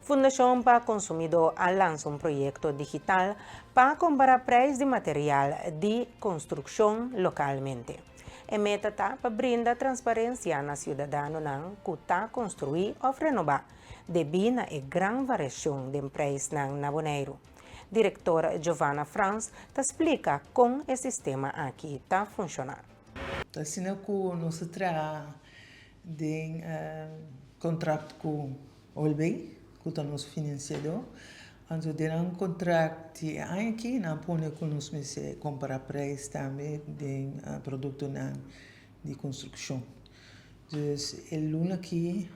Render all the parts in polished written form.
Fundação para Consumidor lança um projeto digital para comparar preços de material de construção localmente. A meta está para brindar transparência na cidadão que está construir ou renovar, devido à grande variação de preços na Bonaire. Diretora Giovanna Franz explica como o sistema aqui está funcionando. Assim que nós traz de contrato com o OLB, que é nosso financiador, então de um contrato aqui na põe com nós comparar preço também de produto de construção. Então, o lunes aqui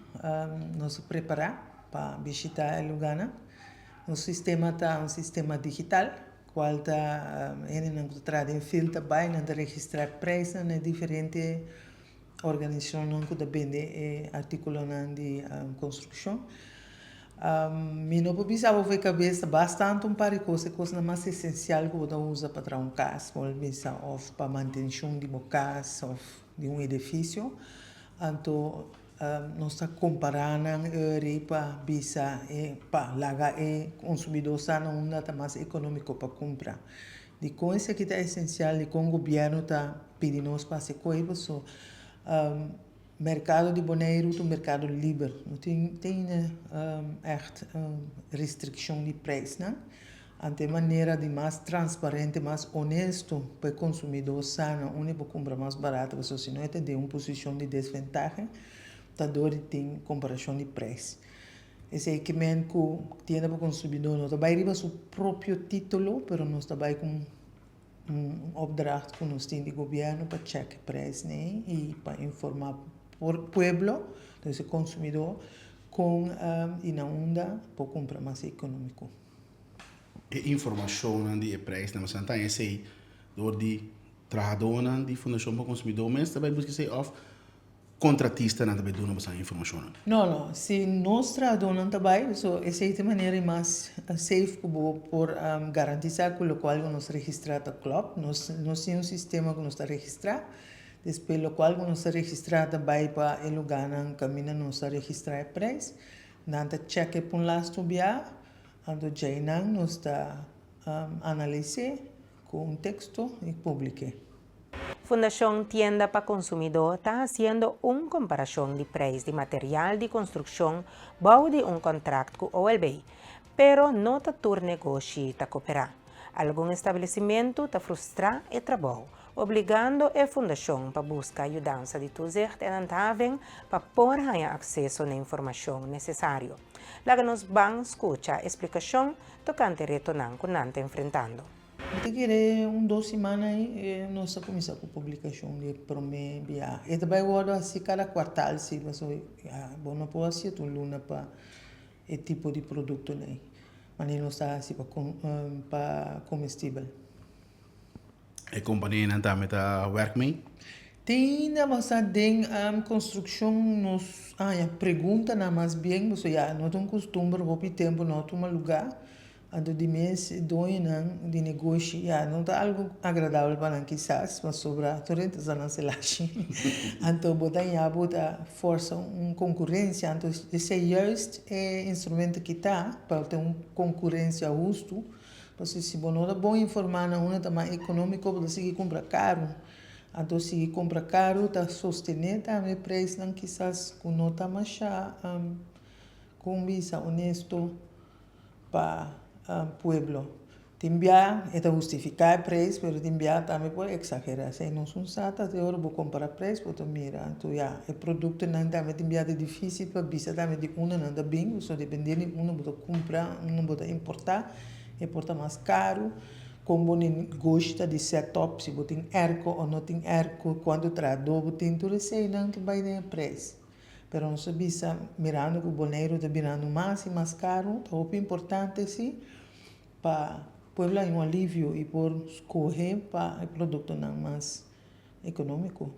nós preparar para visitar o lugar. O sistema está um sistema digital, qual está em filtro para registrar preços em diferentes organizações que dependem artículos de construção. Me não precisava ver cabeça bastante par de coisas mais essenciais que você usa para trazer casa, ou para manutenção de uma casa ou de um edifício. Então, nós estamos comparando para bisa para lagar consumidor sana está mais econômico para comprar. De coisa que é essencial e com o governo está pedindo nós para ser coisas, mercado de Bonaire é um mercado livre, não tem echt restrição de preço, né? De maneira de mais transparente, mais honesto para o consumidor sano, onde para comprar mais barato, porque se não tem uma posição de desvantagem, tá dor tem comparação de preço. Esse equipamento que tem para o consumidor não vai receber seu próprio título, mas nós trabalhamos com opdracht que nós temos de governo para checar preço, né? E para informar o pueblo, o consumidor, com e na onda para comprar mais econômico. E informação de preço, mas não tem esse door de trabalhador de Fundação para o Consumidor, mas também busca of contratista não também dona essa informação. Não, se nós trabalhamos também, essa é a maneira mais safe por garantizar que o qual nós registramos no clube, nós temos um sistema que nós está registrado, depois o qual nós está registrado também para o lugar na caminho nós está registrado o preço, nós check por lá estudiar, então já nós está analisar com um texto e publicar. Fundação Tienda para Consumidor está fazendo uma comparação de preços de material de construção bajo de um contrato com o OLB, pero não está todo negócio a cooperar. Algum estabelecimento está frustrado e trabalho, obrigando a Fundação para buscar ajuda de todos eles para poder ter acesso à informação necessária. Lá nos vamos escutar a explicação tocante retornar que nós estamos enfrentando. Eu queria 2 semanas e nós começamos com a publicação de promedio. E também agora, assim, cada quartal, se você não pode ser um luna para esse tipo de produto, né? Mas não está assim para comestível. A companhia não está met werkmee? Tem bastante construção, nos pergunta na mais bem, você já não tem costume, por tempo não toma lugar. Então, de mês, de negócio, não está algo agradável para nós, quizás, mas sobra, torrentes a não se laxe. Então, botar força, uma concorrência. Então, esse é justo instrumento que está para ter uma concorrência justa. Porque se você não é bom informar, não é mais econômico, você seguir comprar caro. Então, se compra caro, está sustentando também preço, quizás, com nota mais com visa honesto para pueblo. Timbia é justificar o preço, mas timbia também pode exagerar. Se não são sata, de hora vou comprar preço, vou mira. Então, o produto não também timbia é difícil para bisa também de uma não dá bem, só dependendo de uma vou comprar, uma vou importar mais caro. Como você gosta de setup, se você tem erco ou não tem erco, quando traduz, você tem tudo isso, não que vai dar preço. Pero não se bisa mirando que o boneiro está virando mais e mais caro, então é importante sim para o povo um alívio e por escolher para o produto não mais econômico.